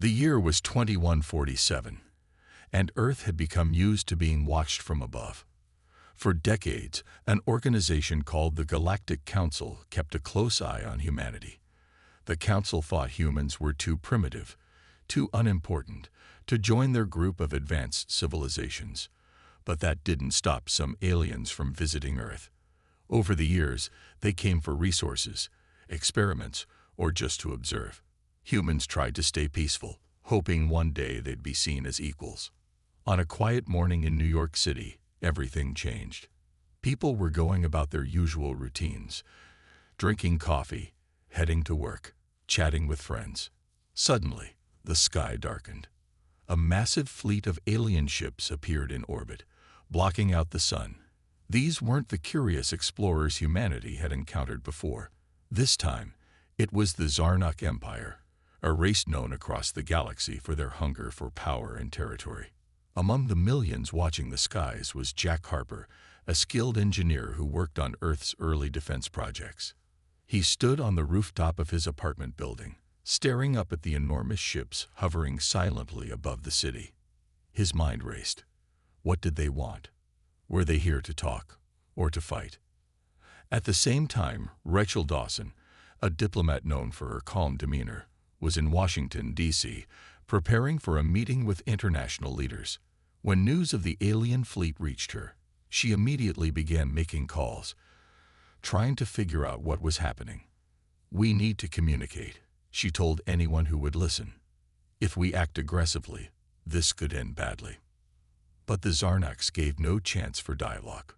The year was 2147, and Earth had become used to being watched from above. For decades, an organization called the Galactic Council kept a close eye on humanity. The Council thought humans were too primitive, too unimportant, to join their group of advanced civilizations. But that didn't stop some aliens from visiting Earth. Over the years, they came for resources, experiments, or just to observe. Humans tried to stay peaceful, hoping one day they'd be seen as equals. On a quiet morning in New York City, everything changed. People were going about their usual routines, drinking coffee, heading to work, chatting with friends. Suddenly, the sky darkened. A massive fleet of alien ships appeared in orbit, blocking out the sun. These weren't the curious explorers humanity had encountered before. This time, it was the Zarnok Empire, a race known across the galaxy for their hunger for power and territory. Among the millions watching the skies was Jack Harper, a skilled engineer who worked on Earth's early defense projects. He stood on the rooftop of his apartment building, staring up at the enormous ships hovering silently above the city. His mind raced. What did they want? Were they here to talk or to fight? At the same time, Rachel Dawson, a diplomat known for her calm demeanor, was in Washington, D.C., preparing for a meeting with international leaders. When news of the alien fleet reached her, she immediately began making calls, trying to figure out what was happening. "We need to communicate," she told anyone who would listen. "If we act aggressively, this could end badly." But the Zarnoks gave no chance for dialogue.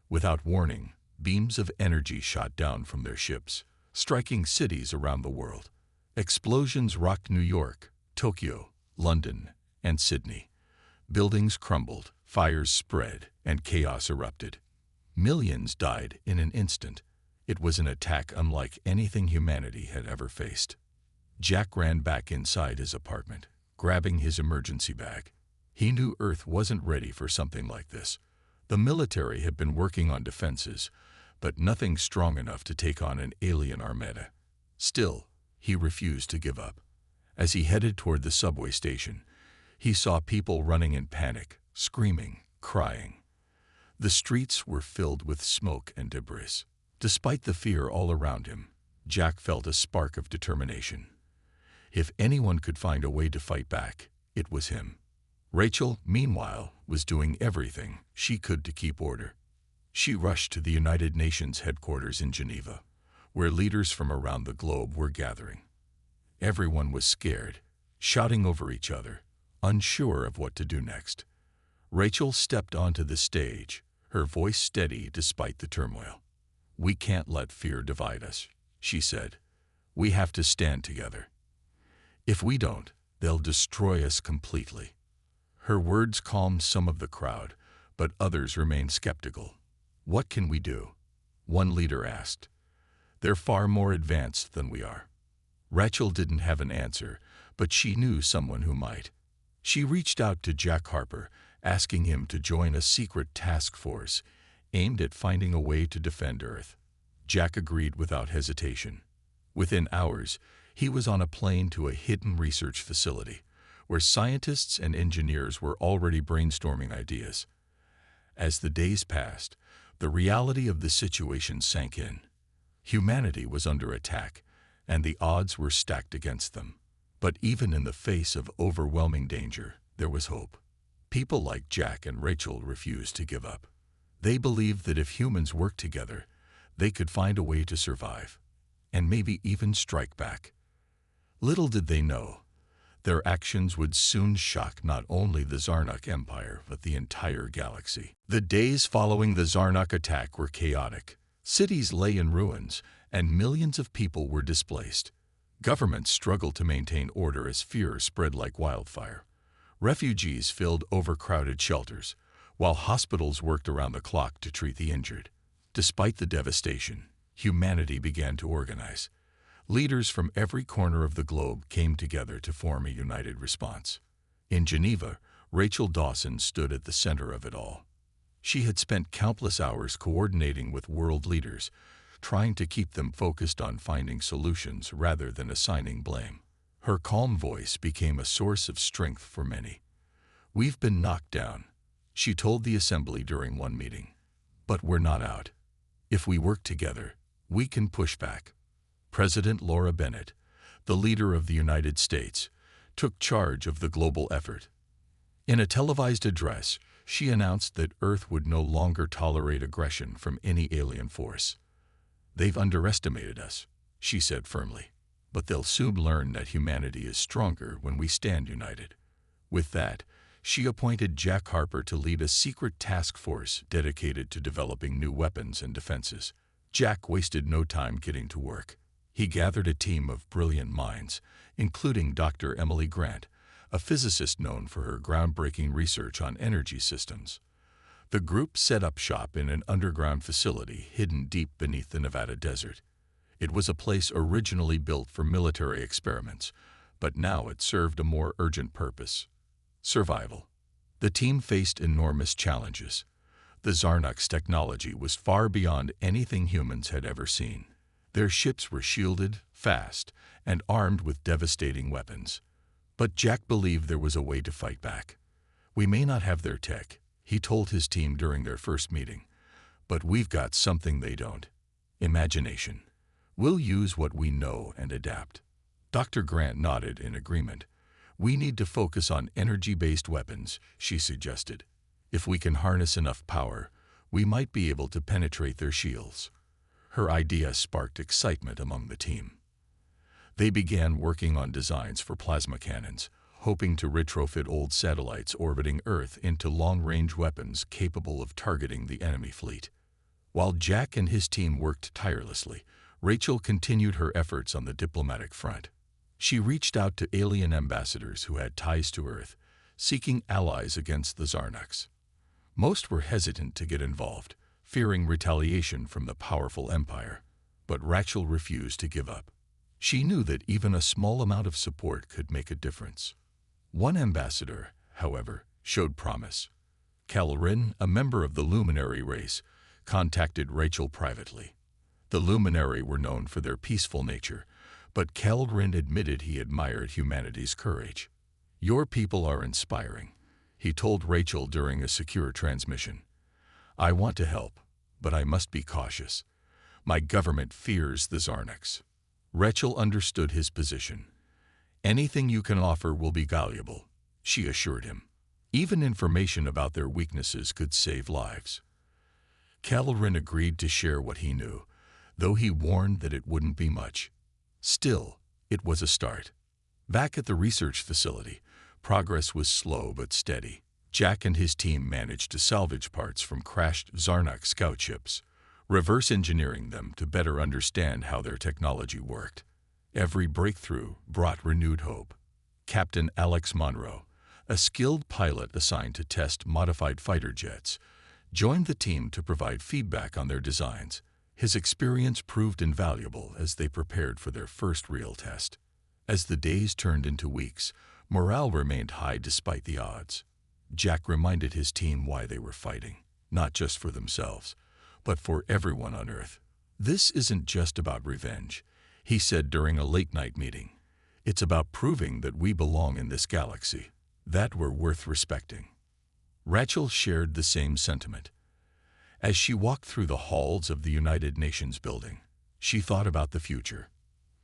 Without warning, beams of energy shot down from their ships, striking cities around the world. Explosions rocked New York, Tokyo, London, and Sydney. Buildings crumbled, fires spread, and chaos erupted. Millions died in an instant. It was an attack unlike anything humanity had ever faced. Jack ran back inside his apartment, grabbing his emergency bag. He knew Earth wasn't ready for something like this. The military had been working on defenses, but nothing strong enough to take on an alien armada. Still, he refused to give up. As he headed toward the subway station, he saw people running in panic, screaming, crying. The streets were filled with smoke and debris. Despite the fear all around him, Jack felt a spark of determination. If anyone could find a way to fight back, it was him. Rachel, meanwhile, was doing everything she could to keep order. She rushed to the United Nations headquarters in Geneva, where leaders from around the globe were gathering. Everyone was scared, shouting over each other, unsure of what to do next. Rachel stepped onto the stage, her voice steady despite the turmoil. "We can't let fear divide us," she said. "We have to stand together. If we don't, they'll destroy us completely." Her words calmed some of the crowd, but others remained skeptical. "What can we do?" one leader asked. "They're far more advanced than we are." Rachel didn't have an answer, but she knew someone who might. She reached out to Jack Harper, asking him to join a secret task force aimed at finding a way to defend Earth. Jack agreed without hesitation. Within hours, he was on a plane to a hidden research facility, where scientists and engineers were already brainstorming ideas. As the days passed, the reality of the situation sank in. Humanity was under attack, and the odds were stacked against them. But even in the face of overwhelming danger, there was hope. People like Jack and Rachel refused to give up. They believed that if humans worked together, they could find a way to survive, and maybe even strike back. Little did they know, their actions would soon shock not only the Zarnok Empire, but the entire galaxy. The days following the Zarnok attack were chaotic. Cities lay in ruins, and millions of people were displaced. Governments struggled to maintain order as fear spread like wildfire. Refugees filled overcrowded shelters, while hospitals worked around the clock to treat the injured. Despite the devastation, humanity began to organize. Leaders from every corner of the globe came together to form a united response. In Geneva, Rachel Dawson stood at the center of it all. She had spent countless hours coordinating with world leaders, trying to keep them focused on finding solutions rather than assigning blame. Her calm voice became a source of strength for many. "We've been knocked down," she told the assembly during one meeting. "But we're not out. If we work together, we can push back." President Laura Bennett, the leader of the United States, took charge of the global effort. In a televised address, she announced that Earth would no longer tolerate aggression from any alien force. "They've underestimated us," she said firmly, "but they'll soon learn that humanity is stronger when we stand united." With that, she appointed Jack Harper to lead a secret task force dedicated to developing new weapons and defenses. Jack wasted no time getting to work. He gathered a team of brilliant minds, including Dr. Emily Grant, a physicist known for her groundbreaking research on energy systems. The group set up shop in an underground facility hidden deep beneath the Nevada desert. It was a place originally built for military experiments, but now it served a more urgent purpose: survival. The team faced enormous challenges. The Zarnak's technology was far beyond anything humans had ever seen. Their ships were shielded, fast, and armed with devastating weapons. But Jack believed there was a way to fight back. "We may not have their tech," he told his team during their first meeting, "but we've got something they don't: imagination. We'll use what we know and adapt." Dr. Grant nodded in agreement. "We need to focus on energy-based weapons," she suggested. "If we can harness enough power, we might be able to penetrate their shields." Her idea sparked excitement among the team. They began working on designs for plasma cannons, hoping to retrofit old satellites orbiting Earth into long-range weapons capable of targeting the enemy fleet. While Jack and his team worked tirelessly, Rachel continued her efforts on the diplomatic front. She reached out to alien ambassadors who had ties to Earth, seeking allies against the Zarnaks. Most were hesitant to get involved, fearing retaliation from the powerful empire, but Rachel refused to give up. She knew that even a small amount of support could make a difference. One ambassador, however, showed promise. Calrin, a member of the Luminary race, contacted Rachel privately. The Luminary were known for their peaceful nature, but Calrin admitted he admired humanity's courage. "Your people are inspiring," he told Rachel during a secure transmission. "I want to help, but I must be cautious. My government fears the Zarnaks." Rachel understood his position. "Anything you can offer will be valuable," she assured him. Even information about their weaknesses could save lives. Calrin agreed to share what he knew, though he warned that it wouldn't be much. Still, it was a start. Back at the research facility, progress was slow but steady. Jack and his team managed to salvage parts from crashed Zarnak scout ships, reverse engineering them to better understand how their technology worked. Every breakthrough brought renewed hope. Captain Alex Monroe, a skilled pilot assigned to test modified fighter jets, joined the team to provide feedback on their designs. His experience proved invaluable as they prepared for their first real test. As the days turned into weeks, morale remained high despite the odds. Jack reminded his team why they were fighting, not just for themselves, but for everyone on Earth. "This isn't just about revenge," he said during a late-night meeting. "It's about proving that we belong in this galaxy, that we're worth respecting." Rachel shared the same sentiment. As she walked through the halls of the United Nations building, she thought about the future.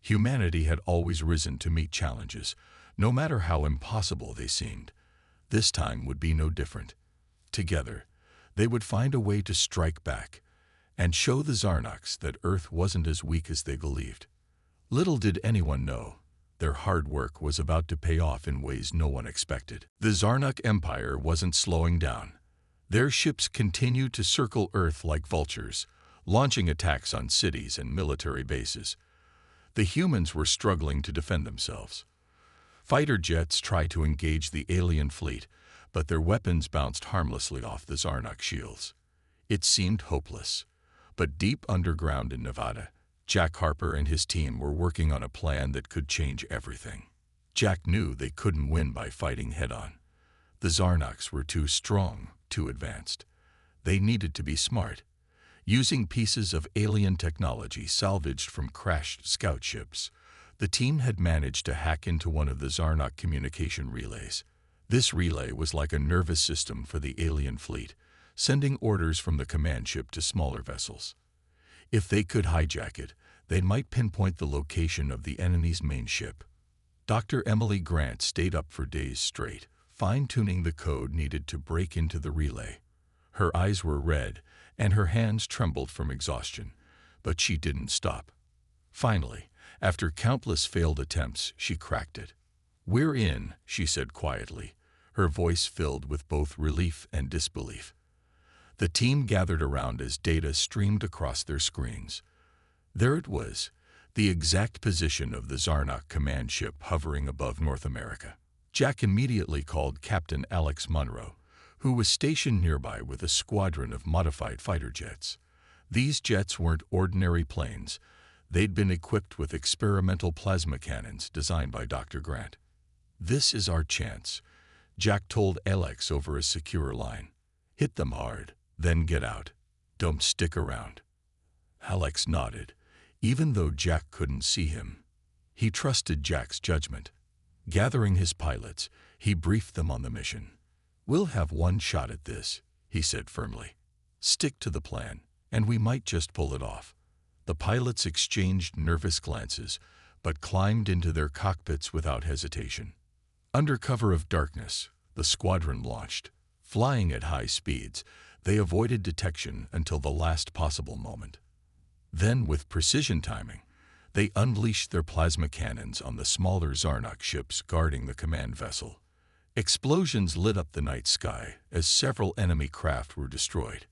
Humanity had always risen to meet challenges, no matter how impossible they seemed. This time would be no different. Together, they would find a way to strike back and show the Zarnaks that Earth wasn't as weak as they believed. Little did anyone know, their hard work was about to pay off in ways no one expected. The Zarnak Empire wasn't slowing down. Their ships continued to circle Earth like vultures, launching attacks on cities and military bases. The humans were struggling to defend themselves. Fighter jets tried to engage the alien fleet, but their weapons bounced harmlessly off the Zarnak shields. It seemed hopeless. But deep underground in Nevada, Jack Harper and his team were working on a plan that could change everything. Jack knew they couldn't win by fighting head-on. The Zarnaks were too strong, too advanced. They needed to be smart. Using pieces of alien technology salvaged from crashed scout ships, The team had managed to hack into one of the Zarnok communication relays. This relay was like a nervous system for the alien fleet, sending orders from the command ship to smaller vessels. If they could hijack it, they might pinpoint the location of the enemy's main ship. Dr. Emily Grant stayed up for days straight, fine-tuning the code needed to break into the relay. Her eyes were red, and her hands trembled from exhaustion, but she didn't stop. Finally, after countless failed attempts, she cracked it. "We're in," she said quietly, her voice filled with both relief and disbelief. The team gathered around as data streamed across their screens. There it was, the exact position of the Zarnok command ship hovering above North America. Jack immediately called Captain Alex Munro, who was stationed nearby with a squadron of modified fighter jets. These jets weren't ordinary planes. They'd been equipped with experimental plasma cannons designed by Dr. Grant. "This is our chance," Jack told Alex over a secure line. "Hit them hard, then get out. Don't stick around." Alex nodded, even though Jack couldn't see him. He trusted Jack's judgment. Gathering his pilots, he briefed them on the mission. "We'll have one shot at this," he said firmly. "Stick to the plan, and we might just pull it off." The pilots exchanged nervous glances, but climbed into their cockpits without hesitation. Under cover of darkness, the squadron launched. Flying at high speeds, they avoided detection until the last possible moment. Then, with precision timing, they unleashed their plasma cannons on the smaller Zarnok ships guarding the command vessel. Explosions lit up the night sky as several enemy craft were destroyed.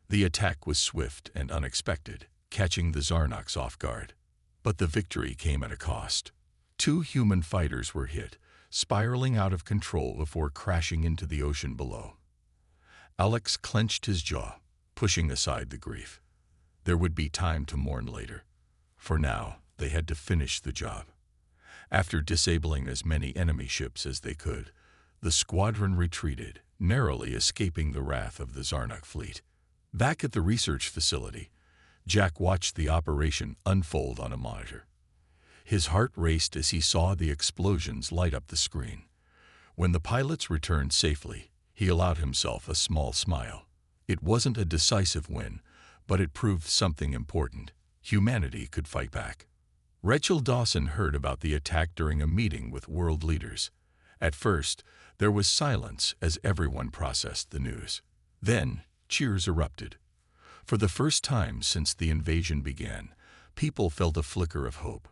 The attack was swift and unexpected, catching the Zarnoks off guard. But the victory came at a cost. 2 human fighters were hit, spiraling out of control before crashing into the ocean below. Alex clenched his jaw, pushing aside the grief. There would be time to mourn later. For now, they had to finish the job. After disabling as many enemy ships as they could, the squadron retreated, narrowly escaping the wrath of the Zarnok fleet. Back at the research facility, Jack watched the operation unfold on a monitor. His heart raced as he saw the explosions light up the screen. When the pilots returned safely, he allowed himself a small smile. It wasn't a decisive win, but it proved something important. Humanity could fight back. Rachel Dawson heard about the attack during a meeting with world leaders. At first, there was silence as everyone processed the news. Then, cheers erupted. For the first time since the invasion began, people felt a flicker of hope.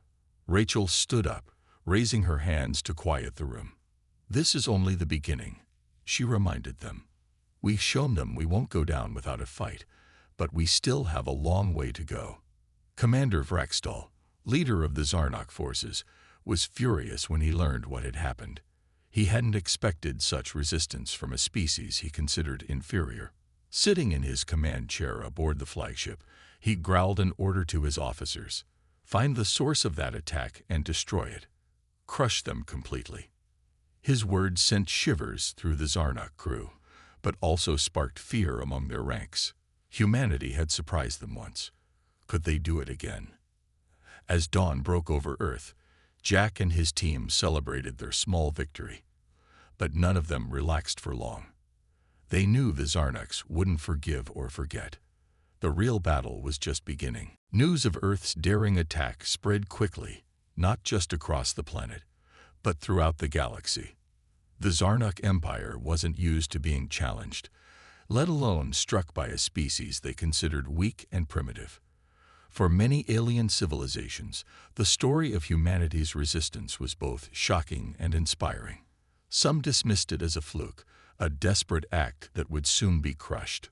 Rachel stood up, raising her hands to quiet the room. "This is only the beginning," she reminded them. "We've shown them we won't go down without a fight, but we still have a long way to go." Commander Vraxtal, leader of the Zarnok forces, was furious when he learned what had happened. He hadn't expected such resistance from a species he considered inferior. Sitting in his command chair aboard the flagship, he growled an order to his officers. "Find the source of that attack and destroy it. Crush them completely." His words sent shivers through the Zarnok crew, but also sparked fear among their ranks. Humanity had surprised them once. Could they do it again? As dawn broke over Earth, Jack and his team celebrated their small victory. But none of them relaxed for long. They knew the Zarnoks wouldn't forgive or forget. The real battle was just beginning. News of Earth's daring attack spread quickly, not just across the planet, but throughout the galaxy. The Zarnok Empire wasn't used to being challenged, let alone struck by a species they considered weak and primitive. For many alien civilizations, the story of humanity's resistance was both shocking and inspiring. Some dismissed it as a fluke, a desperate act that would soon be crushed.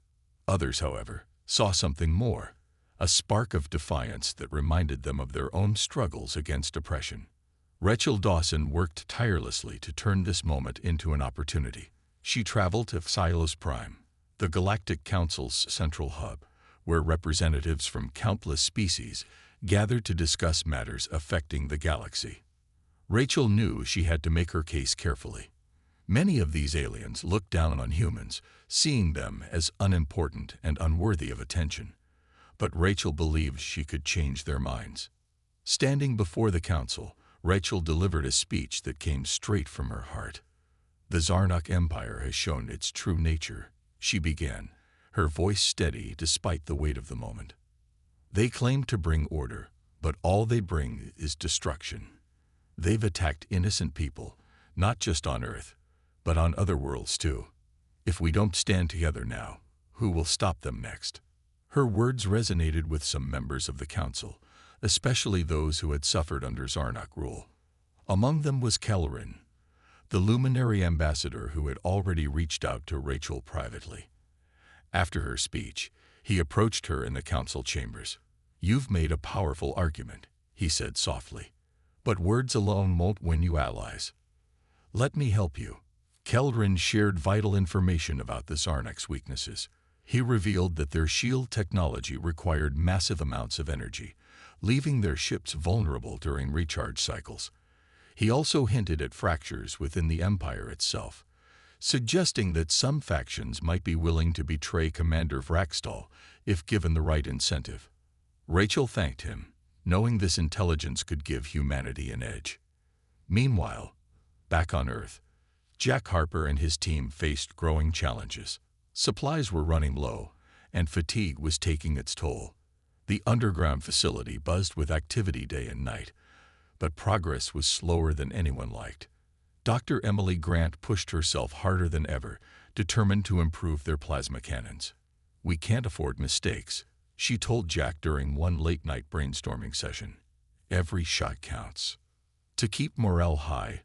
Others, however, saw something more, a spark of defiance that reminded them of their own struggles against oppression. Rachel Dawson worked tirelessly to turn this moment into an opportunity. She traveled to Psilos Prime, the Galactic Council's central hub, where representatives from countless species gathered to discuss matters affecting the galaxy. Rachel knew she had to make her case carefully. Many of these aliens looked down on humans, seeing them as unimportant and unworthy of attention. But Rachel believed she could change their minds. Standing before the council, Rachel delivered a speech that came straight from her heart. "The Zarnok Empire has shown its true nature," she began, her voice steady despite the weight of the moment. "They claim to bring order, but all they bring is destruction. They've attacked innocent people, not just on Earth, but on other worlds too. If we don't stand together now, who will stop them next?" Her words resonated with some members of the council, especially those who had suffered under Zarnok rule. Among them was Kellerin, the luminary ambassador who had already reached out to Rachel privately. After her speech, he approached her in the council chambers. "You've made a powerful argument," he said softly, "but words alone won't win you allies. Let me help you." Kellerin shared vital information about the Zarnok's weaknesses. He revealed that their shield technology required massive amounts of energy, leaving their ships vulnerable during recharge cycles. He also hinted at fractures within the Empire itself, suggesting that some factions might be willing to betray Commander Vraxtal if given the right incentive. Rachel thanked him, knowing this intelligence could give humanity an edge. Meanwhile, back on Earth, Jack Harper and his team faced growing challenges. Supplies were running low, and fatigue was taking its toll. The underground facility buzzed with activity day and night, but progress was slower than anyone liked. Dr. Emily Grant pushed herself harder than ever, determined to improve their plasma cannons. "We can't afford mistakes," she told Jack during one late-night brainstorming session. "Every shot counts." To keep morale high,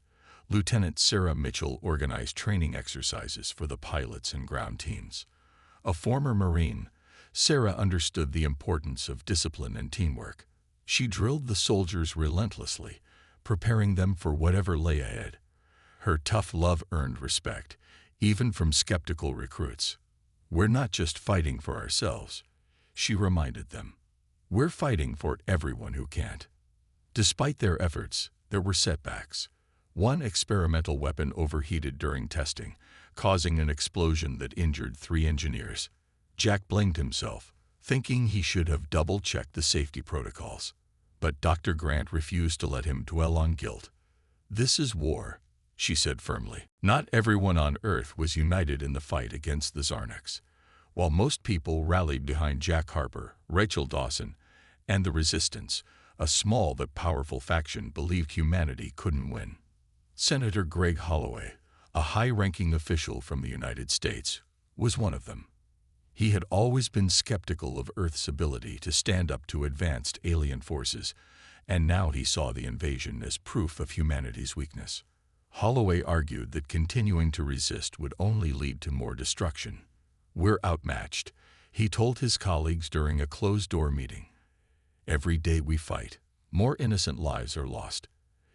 Lieutenant Sarah Mitchell organized training exercises for the pilots and ground teams. A former Marine, Sarah understood the importance of discipline and teamwork. She drilled the soldiers relentlessly, preparing them for whatever lay ahead. Her tough love earned respect, even from skeptical recruits. "We're not just fighting for ourselves," she reminded them. "We're fighting for everyone who can't." Despite their efforts, there were setbacks. One experimental weapon overheated during testing, causing an explosion that injured 3 engineers. Jack blamed himself, thinking he should have double-checked the safety protocols. But Dr. Grant refused to let him dwell on guilt. "This is war," she said firmly. Not everyone on Earth was united in the fight against the Zarnoks. While most people rallied behind Jack Harper, Rachel Dawson, and the Resistance, a small but powerful faction believed humanity couldn't win. Senator Greg Holloway, a high-ranking official from the United States, was one of them. He had always been skeptical of Earth's ability to stand up to advanced alien forces, and now he saw the invasion as proof of humanity's weakness. Holloway argued that continuing to resist would only lead to more destruction. "We're outmatched," he told his colleagues during a closed-door meeting. "Every day we fight, more innocent lives are lost.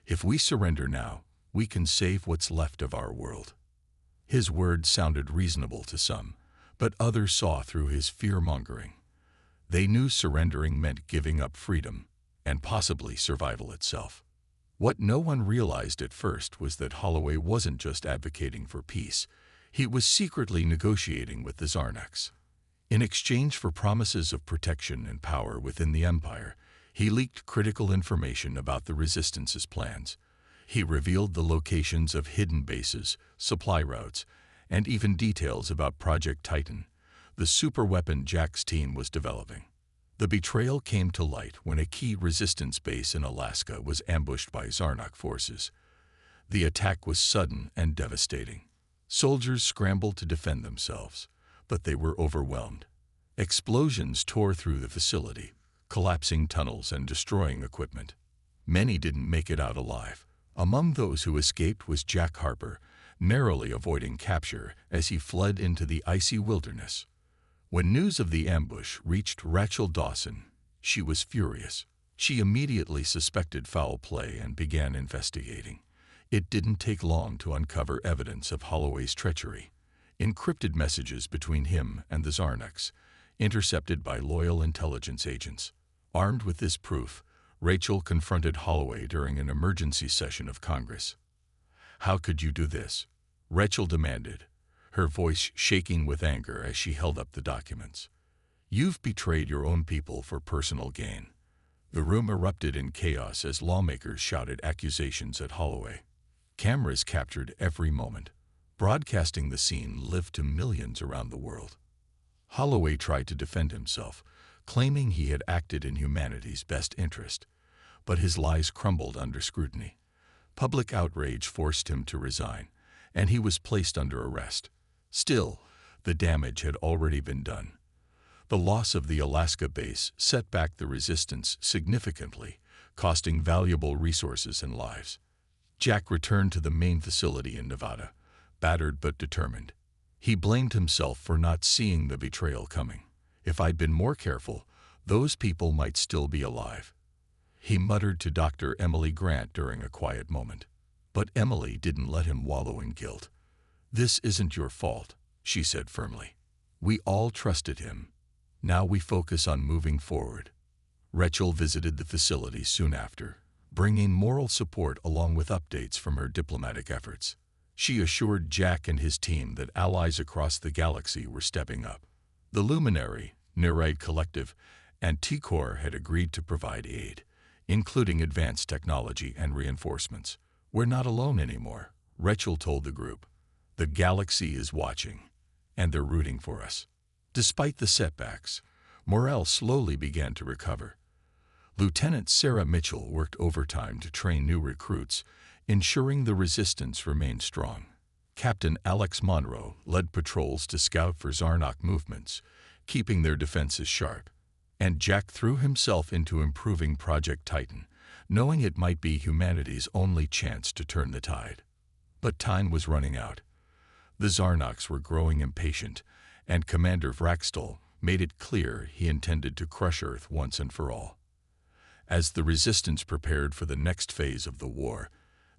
If we surrender now, we can save what's left of our world." His words sounded reasonable to some, but others saw through his fear-mongering. They knew surrendering meant giving up freedom, and possibly survival itself. What no one realized at first was that Holloway wasn't just advocating for peace, he was secretly negotiating with the Zarnoks. In exchange for promises of protection and power within the Empire, he leaked critical information about the Resistance's plans. He revealed the locations of hidden bases, supply routes, and even details about Project Titan, the superweapon Jack's team was developing. The betrayal came to light when a key Resistance base in Alaska was ambushed by Zarnok forces. The attack was sudden and devastating. Soldiers scrambled to defend themselves, but they were overwhelmed. Explosions tore through the facility, collapsing tunnels and destroying equipment. Many didn't make it out alive. Among those who escaped was Jack Harper, narrowly avoiding capture as he fled into the icy wilderness. When news of the ambush reached Rachel Dawson, she was furious. She immediately suspected foul play and began investigating. It didn't take long to uncover evidence of Holloway's treachery. Encrypted messages between him and the Zarnoks, intercepted by loyal intelligence agents. Armed with this proof, Rachel confronted Holloway during an emergency session of Congress. "How could you do this?" Rachel demanded, her voice shaking with anger as she held up the documents. "You've betrayed your own people for personal gain. The room erupted in chaos as lawmakers shouted accusations at Holloway. Cameras captured every moment, broadcasting the scene live to millions around the world. Holloway tried to defend himself, claiming he had acted in humanity's best interest, but his lies crumbled under scrutiny. Public outrage forced him to resign, and he was placed under arrest. Still, the damage had already been done. The loss of the Alaska base set back the resistance significantly, costing valuable resources and lives. Jack returned to the main facility in Nevada, battered but determined. He blamed himself for not seeing the betrayal coming. If I'd been more careful, those people might still be alive. He muttered to Dr. Emily Grant during a quiet moment. But Emily didn't let him wallow in guilt. "This isn't your fault," she said firmly. "We all trusted him. Now we focus on moving forward." Rachel visited the facility soon after, bringing moral support along with updates from her diplomatic efforts. She assured Jack and his team that allies across the galaxy were stepping up. The Luminary, Nereid Collective, and T-Corps had agreed to provide aid, including advanced technology and reinforcements. "We're not alone anymore," Rachel told the group. "The galaxy is watching, and they're rooting for us." Despite the setbacks, morale slowly began to recover. Lieutenant Sarah Mitchell worked overtime to train new recruits, ensuring the resistance remained strong. Captain Alex Monroe led patrols to scout for Zarnak movements, keeping their defenses sharp. And Jack threw himself into improving Project Titan, knowing it might be humanity's only chance to turn the tide. But time was running out. The Zarnaks were growing impatient, and Commander Vraxtal made it clear he intended to crush Earth once and for all. As the resistance prepared for the next phase of the war,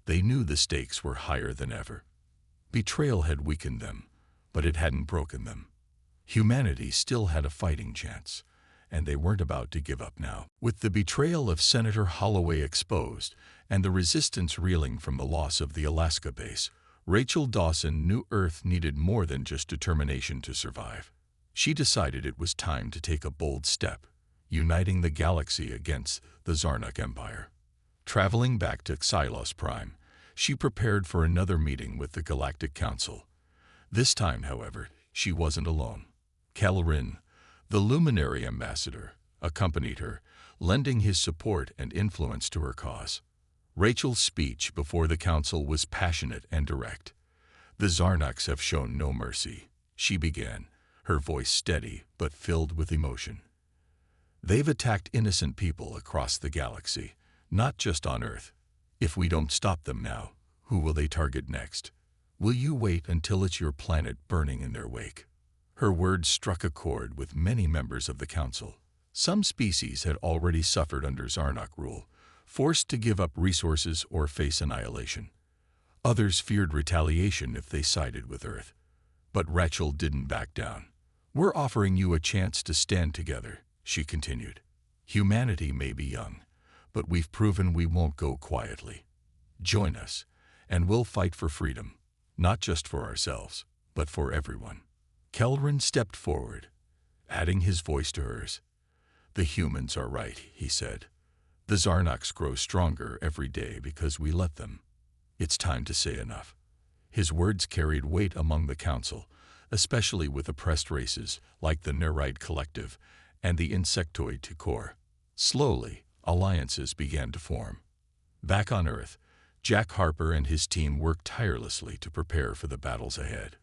they knew the stakes were higher than ever. Betrayal had weakened them, but it hadn't broken them. Humanity still had a fighting chance, and they weren't about to give up now. With the betrayal of Senator Holloway exposed and the resistance reeling from the loss of the Alaska base, Rachel Dawson knew Earth needed more than just determination to survive. She decided it was time to take a bold step, uniting the galaxy against the Zarnak Empire. Traveling back to Xylos Prime, she prepared for another meeting with the Galactic Council. This time, however, she wasn't alone. Kelrin, the Luminary ambassador, accompanied her, lending his support and influence to her cause. Rachel's speech before the council was passionate and direct. "The Zarnaks have shown no mercy," she began, her voice steady but filled with emotion. "They've attacked innocent people across the galaxy, not just on Earth. If we don't stop them now, who will they target next? Will you wait until it's your planet burning in their wake?" Her words struck a chord with many members of the council. Some species had already suffered under Zarnak rule, forced to give up resources or face annihilation. Others feared retaliation if they sided with Earth. But Rachel didn't back down. "We're offering you a chance to stand together," she continued. "Humanity may be young, but we've proven we won't go quietly. Join us, and we'll fight for freedom, not just for ourselves, but for everyone." Kelrin stepped forward, adding his voice to hers. "The humans are right," he said. "The Zarnaks grow stronger every day because we let them. It's time to say enough." His words carried weight among the council, especially with oppressed races like the Nereid Collective and the insectoid T-Corps. Slowly, alliances began to form. Back on Earth, Jack Harper and his team worked tirelessly to prepare for the battles ahead.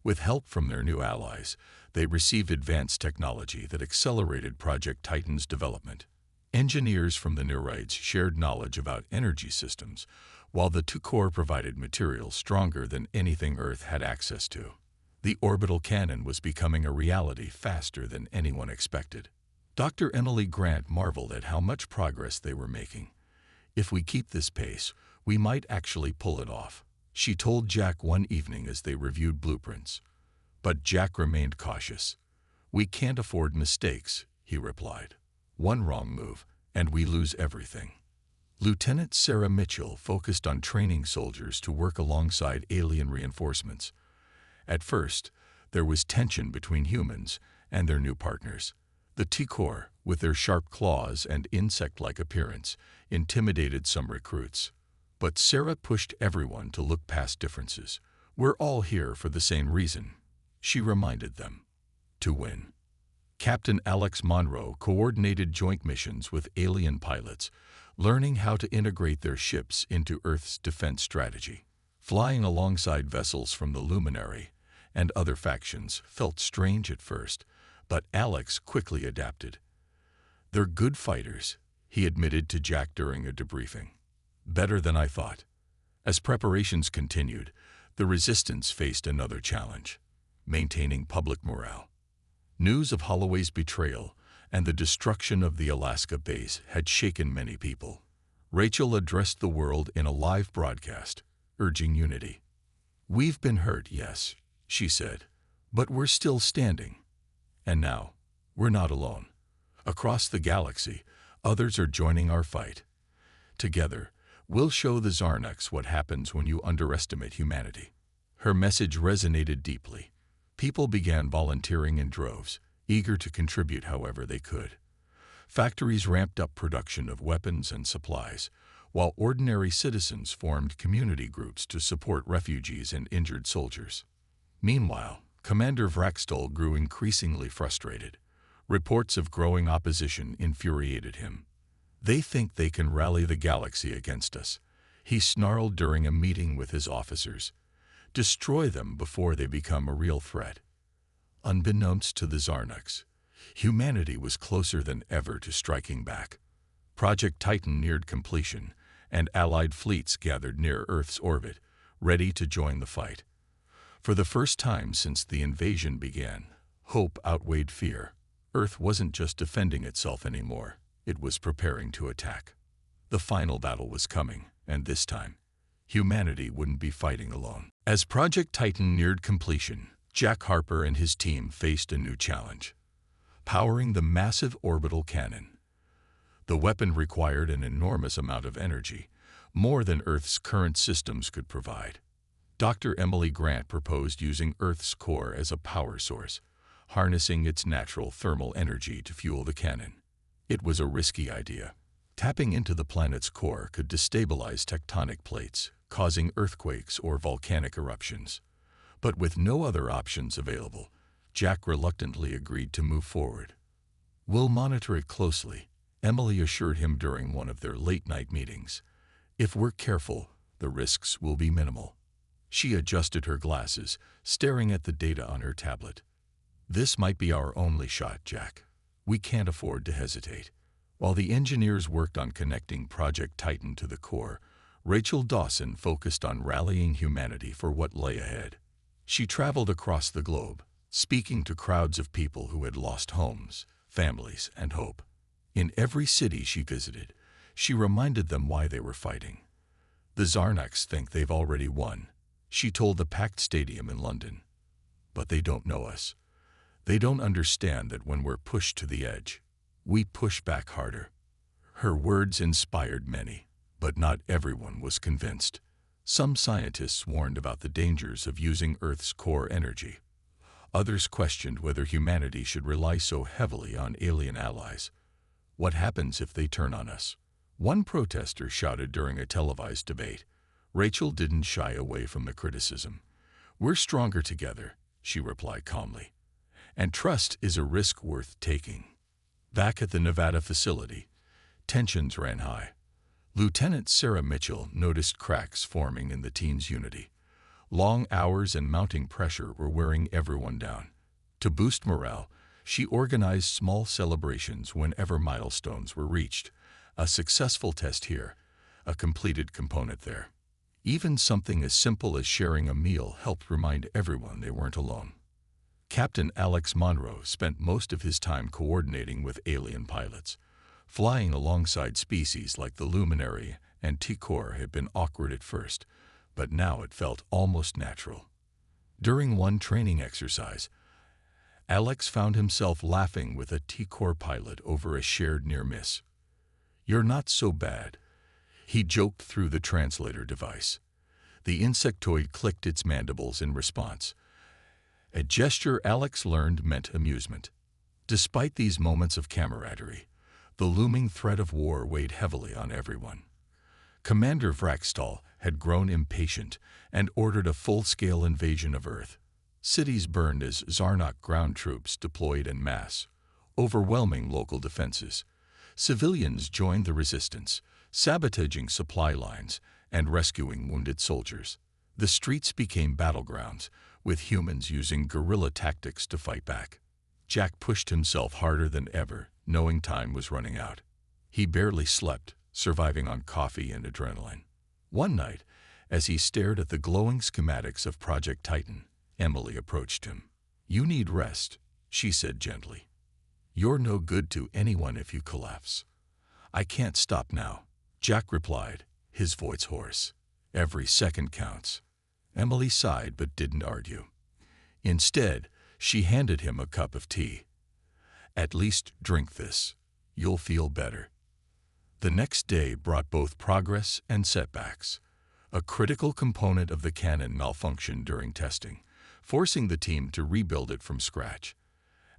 With help from their new allies, they received advanced technology that accelerated Project Titan's development. Engineers from the Nereids shared knowledge about energy systems, while the T-Corps provided materials stronger than anything Earth had access to. The orbital cannon was becoming a reality faster than anyone expected. Dr. Emily Grant marveled at how much progress they were making. "If we keep this pace, we might actually pull it off," she told Jack one evening as they reviewed blueprints. But Jack remained cautious. "We can't afford mistakes," he replied. "One wrong move, and we lose everything." Lieutenant Sarah Mitchell focused on training soldiers to work alongside alien reinforcements. At first, there was tension between humans and their new partners. The T-Corps, with their sharp claws and insect-like appearance, intimidated some recruits. But Sarah pushed everyone to look past differences. "We're all here for the same reason," she reminded them. To win. Captain Alex Monroe coordinated joint missions with alien pilots, learning how to integrate their ships into Earth's defense strategy. Flying alongside vessels from the Luminary and other factions felt strange at first, but Alex quickly adapted. "They're good fighters," he admitted to Jack during a debriefing. "Better than I thought." As preparations continued, the Resistance faced another challenge: maintaining public morale. News of Holloway's betrayal and the destruction of the Alaska base had shaken many people. Rachel addressed the world in a live broadcast, urging unity. "We've been hurt, yes," she said, "but we're still standing. And now, we're not alone. Across the galaxy, others are joining our fight. Together, we'll show the Zarnax what happens when you underestimate humanity." Her message resonated deeply. People began volunteering in droves, eager to contribute however they could. Factories ramped up production of weapons and supplies, while ordinary citizens formed community groups to support refugees and injured soldiers. Meanwhile, Commander Vraxtol grew increasingly frustrated. Reports of growing opposition infuriated him. "They think they can rally the galaxy against us," he snarled during a meeting with his officers. "Destroy them before they become a real threat." Unbeknownst to the Zarnax, humanity was closer than ever to striking back. Project Titan neared completion, and Allied fleets gathered near Earth's orbit, ready to join the fight. For the first time since the invasion began, hope outweighed fear. Earth wasn't just defending itself anymore, it was preparing to attack. The final battle was coming, and this time, humanity wouldn't be fighting alone. As Project Titan neared completion, Jack Harper and his team faced a new challenge: powering the massive orbital cannon. The weapon required an enormous amount of energy, more than Earth's current systems could provide. Dr. Emily Grant proposed using Earth's core as a power source, harnessing its natural thermal energy to fuel the cannon. It was a risky idea. Tapping into the planet's core could destabilize tectonic plates, causing earthquakes or volcanic eruptions. But with no other options available, Jack reluctantly agreed to move forward. "We'll monitor it closely," Emily assured him during one of their late-night meetings. "If we're careful, the risks will be minimal." She adjusted her glasses, staring at the data on her tablet. "This might be our only shot, Jack. We can't afford to hesitate." While the engineers worked on connecting Project Titan to the core, Rachel Dawson focused on rallying humanity for what lay ahead. She traveled across the globe, speaking to crowds of people who had lost homes, families, and hope. In every city she visited, she reminded them why they were fighting. "The Zarnax think they've already won," she told the packed stadium in London. "But they don't know us. They don't understand that when we're pushed to the edge, we push back harder." Her words inspired many, but not everyone was convinced. Some scientists warned about the dangers of using Earth's core energy. Others questioned whether humanity should rely so heavily on alien allies. "What happens if they turn on us?" one protester shouted during a televised debate. Rachel didn't shy away from the criticism. "We're stronger together," she replied calmly. "And trust is a risk worth taking." Back at the Nevada facility, tensions ran high. Lieutenant Sarah Mitchell noticed cracks forming in the team's unity. Long hours and mounting pressure were wearing everyone down. To boost morale, she organized small celebrations whenever milestones were reached. A successful test here, a completed component there. Even something as simple as sharing a meal helped remind everyone they weren't alone. Captain Alex Monroe spent most of his time coordinating with alien pilots. Flying alongside species like the Luminary and T-Corps had been awkward at first, but now it felt almost natural. During one training exercise, Alex found himself laughing with a T-Corps pilot over a shared near miss. "You're not so bad," he joked through the translator device. The insectoid clicked its mandibles in response. A gesture Alex learned meant amusement. Despite these moments of camaraderie, the looming threat of war weighed heavily on everyone. Commander Vraxtal had grown impatient and ordered a full-scale invasion of Earth. Cities burned as Zarnok ground troops deployed en masse, overwhelming local defenses. Civilians joined the resistance, sabotaging supply lines and rescuing wounded soldiers. The streets became battlegrounds, with humans using guerrilla tactics to fight back. Jack pushed himself harder than ever, knowing time was running out. He barely slept, surviving on coffee and adrenaline. One night, as he stared at the glowing schematics of Project Titan, Emily approached him. "You need rest," she said gently. "You're no good to anyone if you collapse." "I can't stop now," Jack replied, his voice hoarse. "Every second counts." Emily sighed but didn't argue. Instead, she handed him a cup of tea. "At least drink this. You'll feel better." The next day brought both progress and setbacks. A critical component of the cannon malfunctioned during testing, forcing the team to rebuild it from scratch.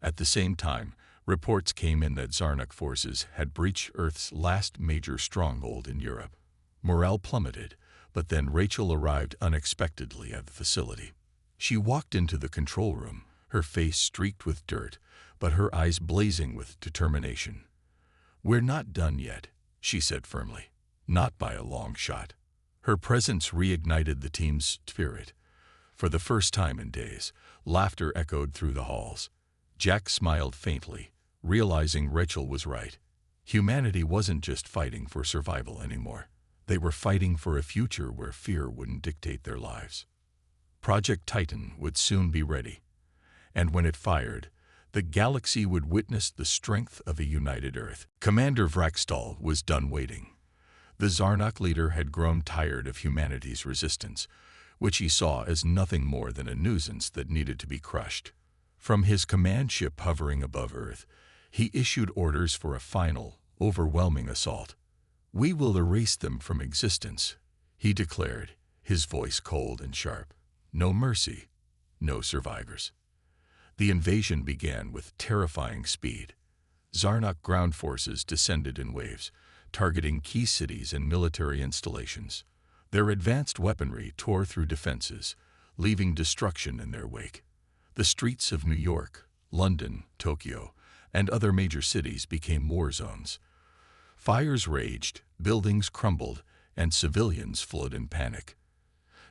At the same time, reports came in that Zarnok forces had breached Earth's last major stronghold in Europe. Morale plummeted, but then Rachel arrived unexpectedly at the facility. She walked into the control room, her face streaked with dirt, but her eyes blazing with determination. "We're not done yet," she said firmly. "Not by a long shot." Her presence reignited the team's spirit. For the first time in days, laughter echoed through the halls. Jack smiled faintly, realizing Rachel was right. Humanity wasn't just fighting for survival anymore. They were fighting for a future where fear wouldn't dictate their lives. Project Titan would soon be ready, and when it fired, the galaxy would witness the strength of a united Earth. Commander Vraxtal was done waiting. The Zarnok leader had grown tired of humanity's resistance, which he saw as nothing more than a nuisance that needed to be crushed. From his command ship hovering above Earth, he issued orders for a final, overwhelming assault. "We will erase them from existence," he declared, his voice cold and sharp. "No mercy, no survivors." The invasion began with terrifying speed. Zarnok ground forces descended in waves, targeting key cities and military installations. Their advanced weaponry tore through defenses, leaving destruction in their wake. The streets of New York, London, Tokyo, and other major cities became war zones. Fires raged, buildings crumbled, and civilians fled in panic.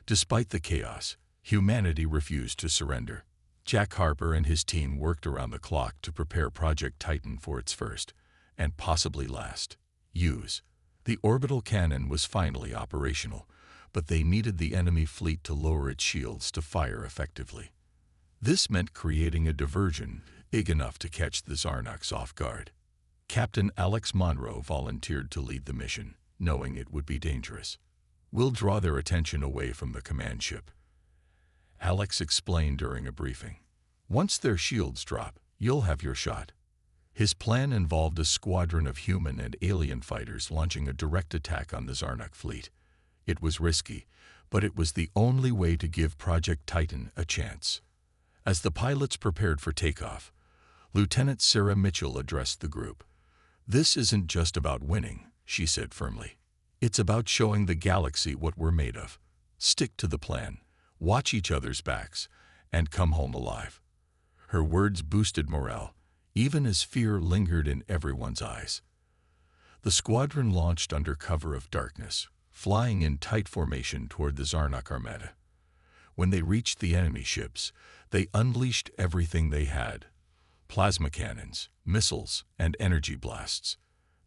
Despite the chaos, humanity refused to surrender. Jack Harper and his team worked around the clock to prepare Project Titan for its first, and possibly last, use. The orbital cannon was finally operational, but they needed the enemy fleet to lower its shields to fire effectively. This meant creating a diversion big enough to catch the Zarnoks off guard. Captain Alex Monroe volunteered to lead the mission, knowing it would be dangerous. "We'll draw their attention away from the command ship," Alex explained during a briefing. "Once their shields drop, you'll have your shot." His plan involved a squadron of human and alien fighters launching a direct attack on the Zarnok fleet. It was risky, but it was the only way to give Project Titan a chance. As the pilots prepared for takeoff, Lieutenant Sarah Mitchell addressed the group. "This isn't just about winning," she said firmly. "It's about showing the galaxy what we're made of. Stick to the plan, watch each other's backs, and come home alive." Her words boosted morale, even as fear lingered in everyone's eyes. The squadron launched under cover of darkness, flying in tight formation toward the Zarnok Armada. When they reached the enemy ships, they unleashed everything they had: plasma cannons, missiles, and energy blasts.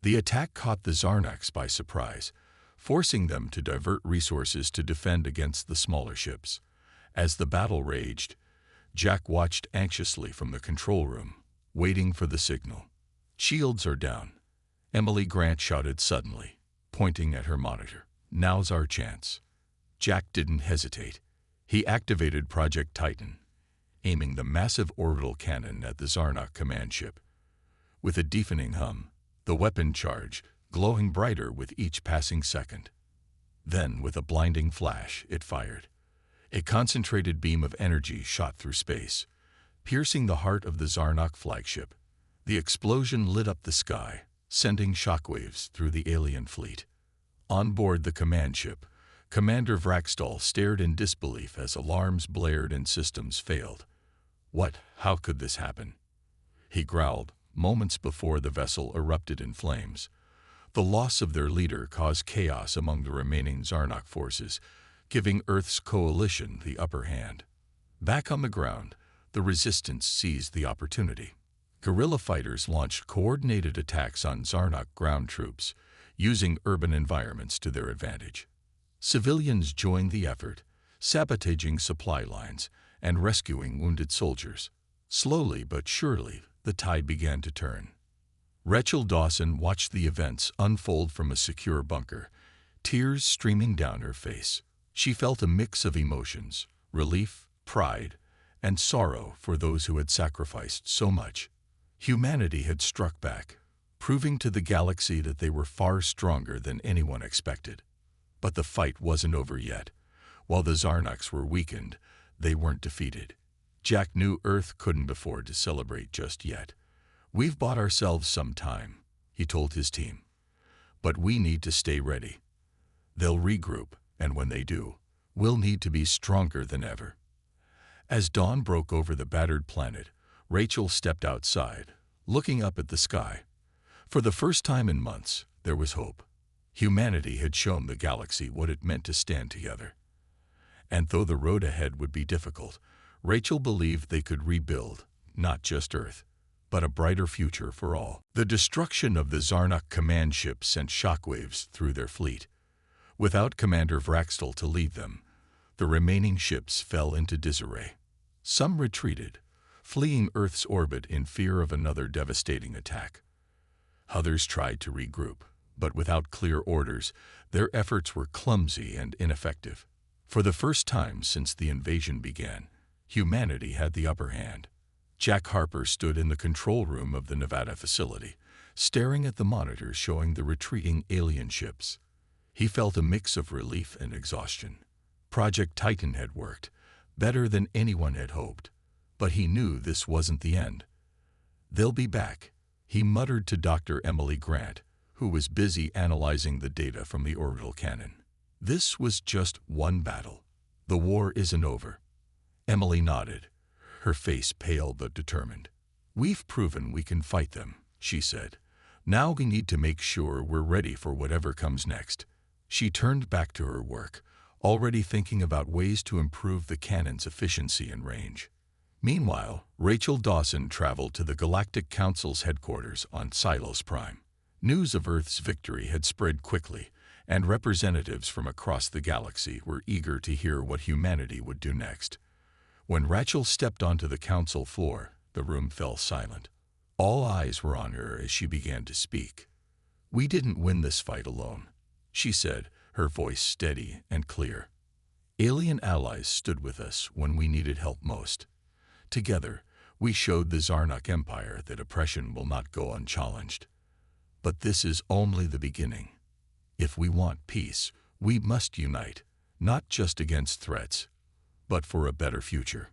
The attack caught the Zarnoks by surprise, forcing them to divert resources to defend against the smaller ships. As the battle raged, Jack watched anxiously from the control room, waiting for the signal. "Shields are down," Emily Grant shouted suddenly, pointing at her monitor. "Now's our chance." Jack didn't hesitate. He activated Project Titan, aiming the massive orbital cannon at the Zarnok command ship. With a deafening hum, the weapon charged, glowing brighter with each passing second. Then, with a blinding flash, it fired. A concentrated beam of energy shot through space, piercing the heart of the Zarnok flagship. The explosion lit up the sky, sending shockwaves through the alien fleet. On board the command ship, Commander Vraxtal stared in disbelief as alarms blared and systems failed. How could this happen? He growled, moments before the vessel erupted in flames. The loss of their leader caused chaos among the remaining Zarnok forces, giving Earth's coalition the upper hand. Back on the ground, the resistance seized the opportunity. Guerrilla fighters launched coordinated attacks on Zarnok ground troops, using urban environments to their advantage. Civilians joined the effort, sabotaging supply lines and rescuing wounded soldiers. Slowly but surely, the tide began to turn. Rachel Dawson watched the events unfold from a secure bunker, tears streaming down her face. She felt a mix of emotions, relief, pride, and sorrow for those who had sacrificed so much. Humanity had struck back, proving to the galaxy that they were far stronger than anyone expected. But the fight wasn't over yet. While the Zarnoks were weakened, they weren't defeated. Jack knew Earth couldn't afford to celebrate just yet. "We've bought ourselves some time," he told his team. "But we need to stay ready. They'll regroup, and when they do, we'll need to be stronger than ever." As dawn broke over the battered planet, Rachel stepped outside, looking up at the sky. For the first time in months, there was hope. Humanity had shown the galaxy what it meant to stand together. And though the road ahead would be difficult, Rachel believed they could rebuild, not just Earth, but a brighter future for all. The destruction of the Zarnok command ship sent shockwaves through their fleet. Without Commander Vraxtal to lead them, the remaining ships fell into disarray. Some retreated, fleeing Earth's orbit in fear of another devastating attack. Others tried to regroup, but without clear orders, their efforts were clumsy and ineffective. For the first time since the invasion began, humanity had the upper hand. Jack Harper stood in the control room of the Nevada facility, staring at the monitors showing the retreating alien ships. He felt a mix of relief and exhaustion. Project Titan had worked, better than anyone had hoped, but he knew this wasn't the end. "They'll be back," he muttered to Dr. Emily Grant, who was busy analyzing the data from the orbital cannon. "This was just one battle. The war isn't over." Emily nodded, her face pale but determined. "We've proven we can fight them," she said. "Now we need to make sure we're ready for whatever comes next." She turned back to her work, already thinking about ways to improve the cannon's efficiency and range. Meanwhile, Rachel Dawson traveled to the Galactic Council's headquarters on Silos Prime. News of Earth's victory had spread quickly, and representatives from across the galaxy were eager to hear what humanity would do next. When Rachel stepped onto the council floor, the room fell silent. All eyes were on her as she began to speak. "We didn't win this fight alone," she said, her voice steady and clear. "Alien allies stood with us when we needed help most. Together, we showed the Zarnok Empire that oppression will not go unchallenged. But this is only the beginning. If we want peace, we must unite, not just against threats, but for a better future."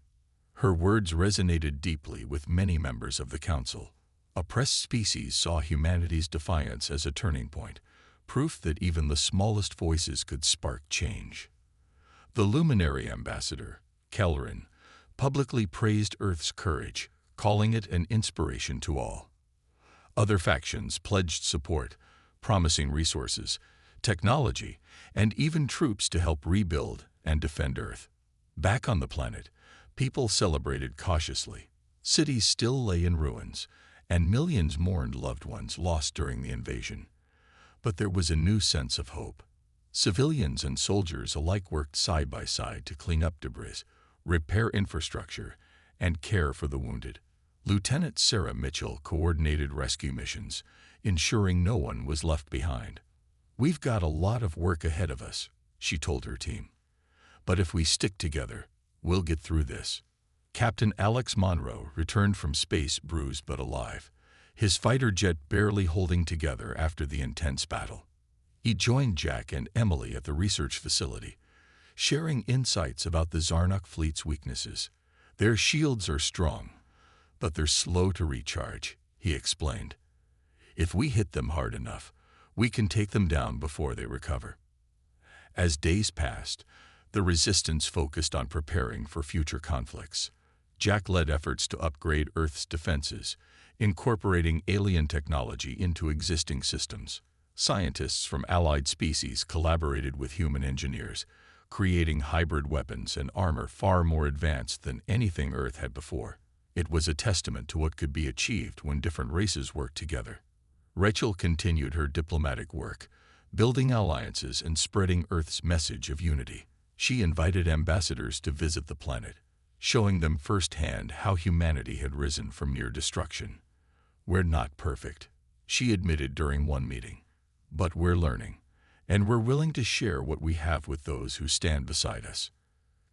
Her words resonated deeply with many members of the council. Oppressed species saw humanity's defiance as a turning point, proof that even the smallest voices could spark change. The luminary ambassador, Kellerin, publicly praised Earth's courage, calling it an inspiration to all. Other factions pledged support, promising resources, technology, and even troops to help rebuild and defend Earth. Back on the planet, people celebrated cautiously. Cities still lay in ruins, and millions mourned loved ones lost during the invasion. But there was a new sense of hope. Civilians and soldiers alike worked side by side to clean up debris, repair infrastructure, and care for the wounded. Lieutenant Sarah Mitchell coordinated rescue missions, ensuring no one was left behind. "We've got a lot of work ahead of us," she told her team. "But if we stick together, we'll get through this." Captain Alex Monroe returned from space bruised but alive, his fighter jet barely holding together after the intense battle. He joined Jack and Emily at the research facility, sharing insights about the Zarnok fleet's weaknesses. "Their shields are strong, but they're slow to recharge," he explained. "If we hit them hard enough, we can take them down before they recover." As days passed, the resistance focused on preparing for future conflicts. Jack led efforts to upgrade Earth's defenses, incorporating alien technology into existing systems. Scientists from allied species collaborated with human engineers, creating hybrid weapons and armor far more advanced than anything Earth had before. It was a testament to what could be achieved when different races worked together. Rachel continued her diplomatic work, building alliances and spreading Earth's message of unity. She invited ambassadors to visit the planet, showing them firsthand how humanity had risen from near destruction. "We're not perfect," she admitted during one meeting, "but we're learning, and we're willing to share what we have with those who stand beside us."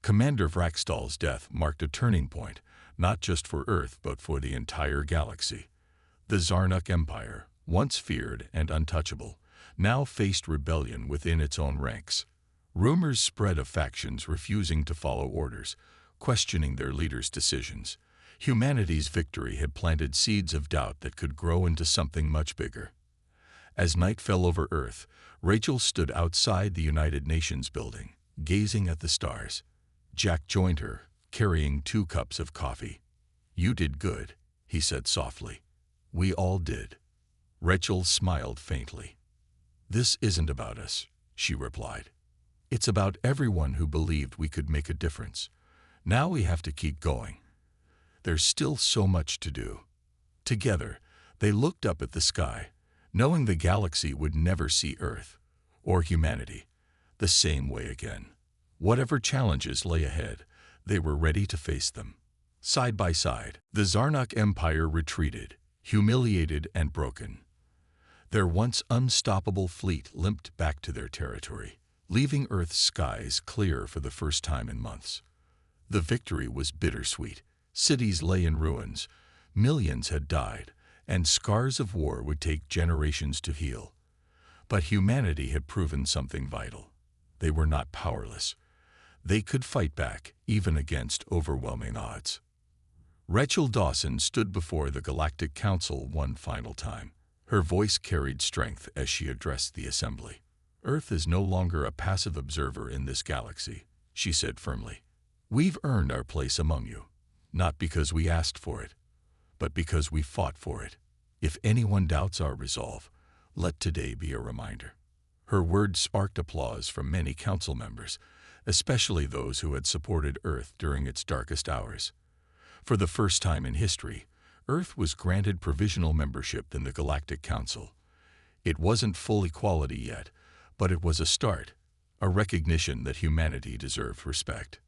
Commander Vraxtal's death marked a turning point, not just for Earth but for the entire galaxy. The Zarnuk Empire, once feared and untouchable, now faced rebellion within its own ranks. Rumors spread of factions refusing to follow orders, questioning their leaders' decisions. Humanity's victory had planted seeds of doubt that could grow into something much bigger. As night fell over Earth, Rachel stood outside the United Nations building, gazing at the stars. Jack joined her, carrying 2 cups of coffee. "You did good," he said softly. "We all did." Rachel smiled faintly. "This isn't about us," she replied. "It's about everyone who believed we could make a difference. Now we have to keep going. There's still so much to do." Together, they looked up at the sky, knowing the galaxy would never see Earth, or humanity, the same way again. Whatever challenges lay ahead, they were ready to face them. Side by side, the Zarnuk Empire retreated, humiliated and broken. Their once unstoppable fleet limped back to their territory, leaving Earth's skies clear for the first time in months. The victory was bittersweet. Cities lay in ruins, millions had died, and scars of war would take generations to heal. But humanity had proven something vital. They were not powerless. They could fight back, even against overwhelming odds. Rachel Dawson stood before the Galactic Council one final time. Her voice carried strength as she addressed the assembly. "Earth is no longer a passive observer in this galaxy," she said firmly. "We've earned our place among you, not because we asked for it, but because we fought for it. If anyone doubts our resolve, let today be a reminder." Her words sparked applause from many council members, especially those who had supported Earth during its darkest hours. For the first time in history, Earth was granted provisional membership in the Galactic Council. It wasn't full equality yet, but it was a start, a recognition that humanity deserved respect.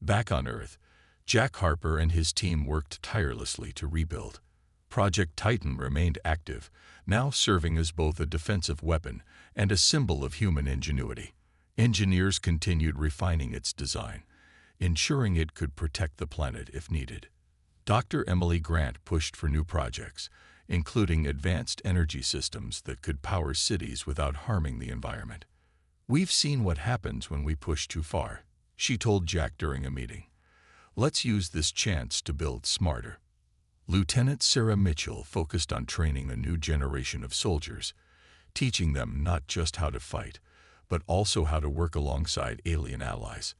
Back on Earth, Jack Harper and his team worked tirelessly to rebuild. Project Titan remained active, now serving as both a defensive weapon and a symbol of human ingenuity. Engineers continued refining its design, ensuring it could protect the planet if needed. Dr. Emily Grant pushed for new projects, including advanced energy systems that could power cities without harming the environment. "We've seen what happens when we push too far," she told Jack during a meeting. "Let's use this chance to build smarter." Lieutenant Sarah Mitchell focused on training a new generation of soldiers, teaching them not just how to fight, but also how to work alongside alien allies.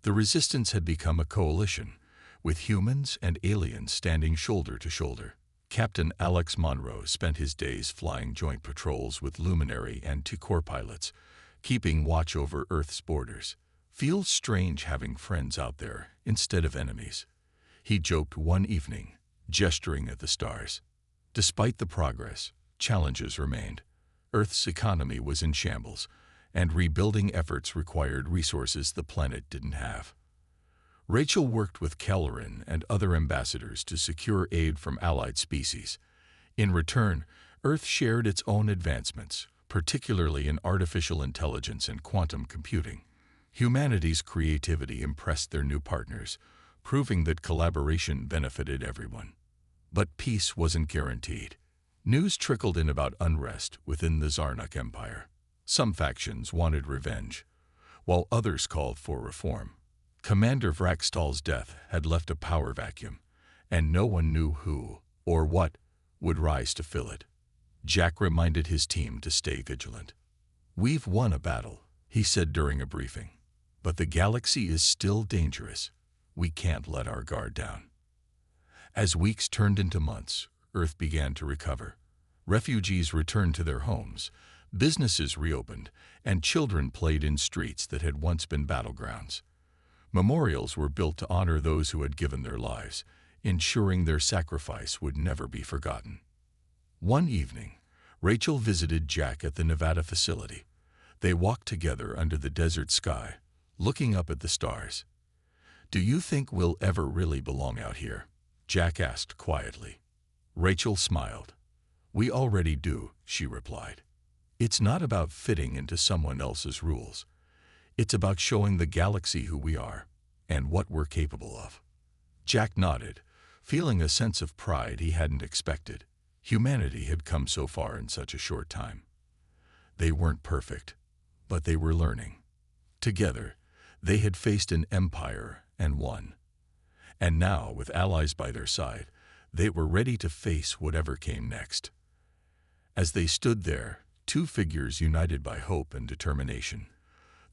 The resistance had become a coalition, with humans and aliens standing shoulder to shoulder. Captain Alex Monroe spent his days flying joint patrols with Luminary and T-Corps pilots, keeping watch over Earth's borders. "Feels strange having friends out there instead of enemies," he joked one evening, gesturing at the stars. Despite the progress, challenges remained. Earth's economy was in shambles, and rebuilding efforts required resources the planet didn't have. Rachel worked with Kelleran and other ambassadors to secure aid from allied species. In return, Earth shared its own advancements, particularly in artificial intelligence and quantum computing. Humanity's creativity impressed their new partners, proving that collaboration benefited everyone. But peace wasn't guaranteed. News trickled in about unrest within the Zarnuk Empire. Some factions wanted revenge, while others called for reform. Commander Vraxtal's death had left a power vacuum, and no one knew who or what would rise to fill it. Jack reminded his team to stay vigilant. "We've won a battle," he said during a briefing. "But the galaxy is still dangerous. We can't let our guard down." As weeks turned into months, Earth began to recover. Refugees returned to their homes, businesses reopened, and children played in streets that had once been battlegrounds. Memorials were built to honor those who had given their lives, ensuring their sacrifice would never be forgotten. One evening, Rachel visited Jack at the Nevada facility. They walked together under the desert sky, looking up at the stars. "Do you think we'll ever really belong out here?" Jack asked quietly. Rachel smiled. "We already do," she replied. "It's not about fitting into someone else's rules. It's about showing the galaxy who we are and what we're capable of." Jack nodded, feeling a sense of pride he hadn't expected. Humanity had come so far in such a short time. They weren't perfect, but they were learning. Together, they had faced an empire and won. And now, with allies by their side, they were ready to face whatever came next. As they stood there, two figures united by hope and determination,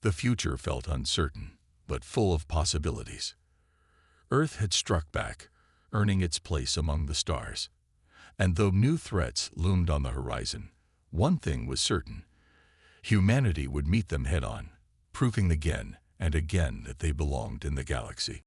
the future felt uncertain, but full of possibilities. Earth had struck back, earning its place among the stars. And though new threats loomed on the horizon, one thing was certain: humanity would meet them head-on, proving again and again that they belonged in the galaxy.